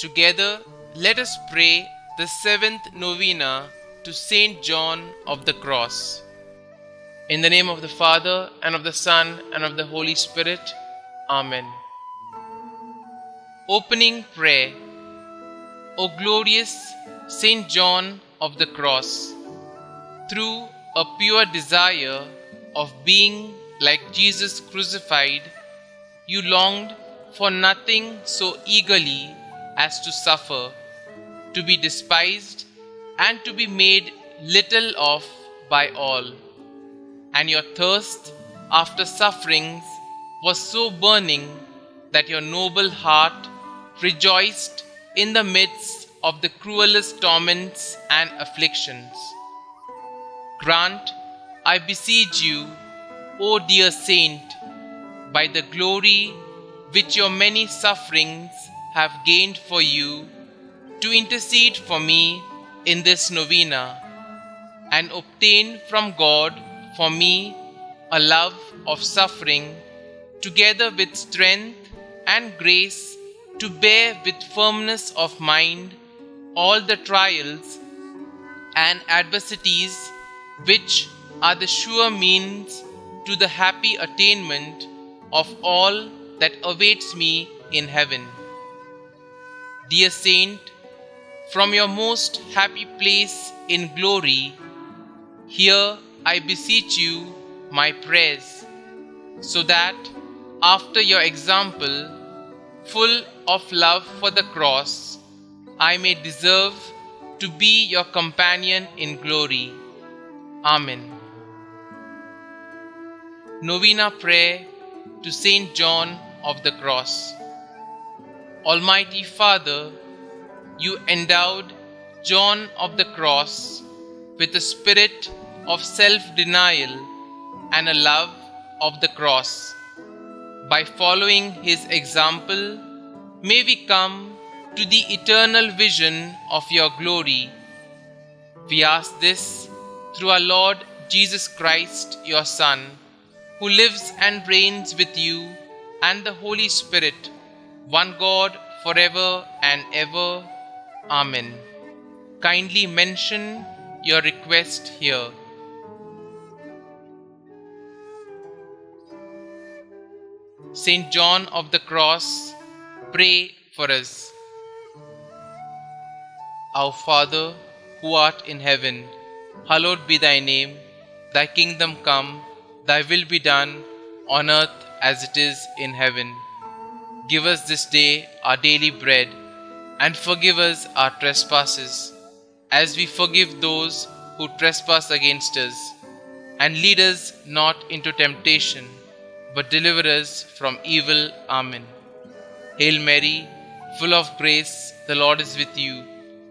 Together, let us pray the seventh novena to Saint John of the Cross. In the name of the Father, and of the Son, and of the Holy Spirit. Amen. Opening Prayer. O glorious Saint John of the Cross, through a pure desire of being like Jesus crucified, you longed for nothing so eagerly as to suffer, to be despised, and to be made little of by all. And your thirst after sufferings was so burning that your noble heart rejoiced in the midst of the cruelest torments and afflictions. Grant, I beseech you, O dear Saint, by the glory which your many sufferings have gained for you, to intercede for me in this novena, and obtain from God for me a love of suffering, together with strength and grace to bear with firmness of mind all the trials and adversities which are the sure means to the happy attainment of all that awaits me in heaven. Dear Saint, from your most happy place in glory, hear, I beseech you, my prayers, so that, after your example, full of love for the cross, I may deserve to be your companion in glory. Amen. Novena Prayer to Saint John of the Cross. Almighty Father, you endowed John of the Cross with a spirit of self-denial and a love of the cross. By following his example, may we come to the eternal vision of your glory. We ask this through our Lord Jesus Christ, your Son, who lives and reigns with you and the Holy Spirit, one God, forever and ever. Amen. Kindly mention your request here. Saint John of the Cross, pray for us. Our Father, who art in heaven, hallowed be thy name. Thy kingdom come, thy will be done, on earth as it is in heaven. Give us this day our daily bread, and forgive us our trespasses, as we forgive those who trespass against us. And lead us not into temptation, but deliver us from evil. Amen. Hail Mary, full of grace, the Lord is with you.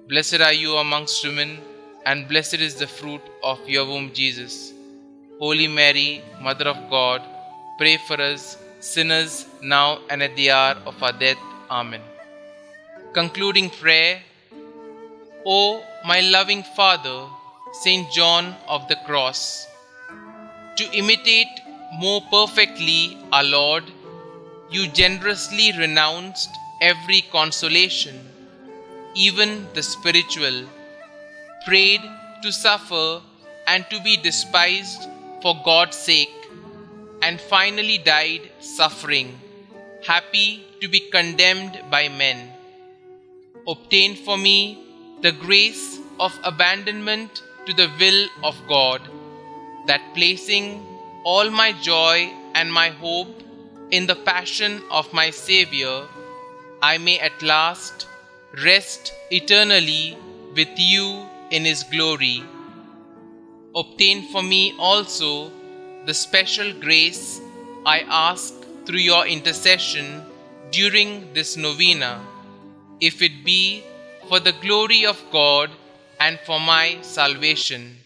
Blessed are you amongst women, and blessed is the fruit of your womb, Jesus. Holy Mary, Mother of God, pray for us sinners, now and at the hour of our death. Amen. Concluding prayer. O my loving Father, Saint John of the Cross, to imitate more perfectly our Lord, you generously renounced every consolation, even the spiritual, prayed to suffer and to be despised for God's sake, and finally died suffering, happy to be condemned by men. Obtain for me the grace of abandonment to the will of God, that placing all my joy and my hope in the passion of my Savior, I may at last rest eternally with you in His glory. Obtain for me also the special grace I ask through your intercession during this novena, if it be for the glory of God and for my salvation.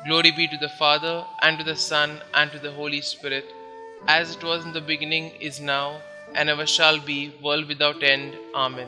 Glory be to the Father, and to the Son, and to the Holy Spirit, as it was in the beginning, is now, and ever shall be, world without end. Amen.